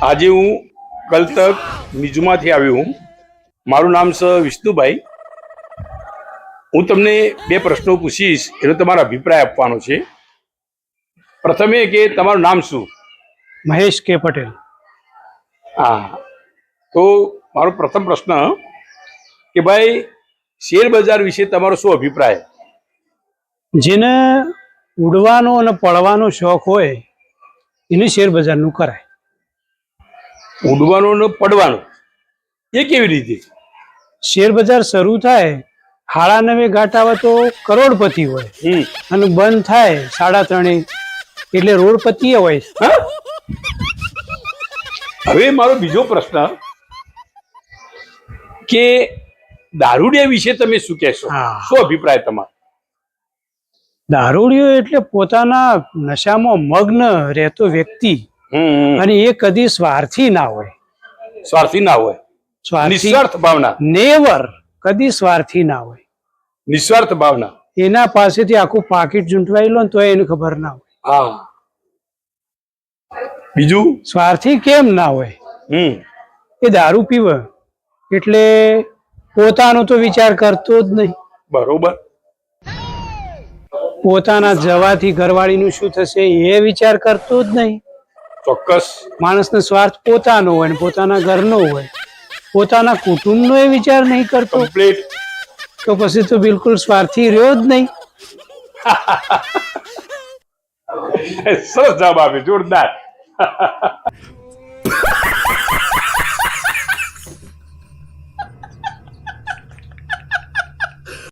આજે હું કલતક મિજુમાંથી આવ્યો હું. મારું નામ છે વિષ્ણુભાઈ. હું તમને બે પ્રશ્નો પૂછીશ, એનો તમારો અભિપ્રાય આપવાનો છે. પ્રથમ એ કે તમારું નામ શું? મહેશ કે પટેલ. હા, તો મારો પ્રથમ પ્રશ્ન કે ભાઈ, શેર બજાર વિશે તમારો શું અભિપ્રાય? જેને ઉડવાનો અને પડવાનો શોખ હોય એને શેર બજારનું કરાય. ઉડવાનો ને પડવાનો એ કેવી રીતે? શેર બજાર શરૂ થાય 9.5 ઘાટ આવે તો કરોડપતિ હોય, અને બંધ થાય 3.5 એટલે રોડપતિ હોય. હા? હવે મારો બીજો પ્રશ્ન કે દારૂડિયા વિશે તમે શું કહેશો? હા. શું અભિપ્રાય તમારો? દારૂડિયો એટલે પોતાના નશામાં મગ્ન રહેતો વ્યક્તિ, અને એ કદી સ્વાર્થી ના હોય. સ્વાર્થી ના હોય, નિસ્વાર્થ ભાવના. નેવર, કદી સ્વાર્થી ના હોય. નિસ્વાર્થ ભાવના. એના પાસેથી આખું પાકીટ ચૂંટવાઈ લો ને તો એને ખબર ના હોય. હા. બીજું? સ્વાર્થી કેમ ના હોય? એ દારૂ પીવે એટલે પોતાનો તો વિચાર કરતો જ નહીં. બરોબર. પોતાના જવાથી ઘરવાળીનું શું થશે એ વિચાર કરતો જ નહીં. ચોક્કસ. માણસનો સ્વાર્થ પોતાનો હોય ને પોતાના ઘરનો હોય, પોતાના કુટુંબનો એ વિચાર નહીં કરતો. કમ્પ્લીટ. તો પછી તો બિલકુલ સ્વાર્થી રહ્યો જ નહીં. સરસ જવાબ આપ્યો, જોરદાર.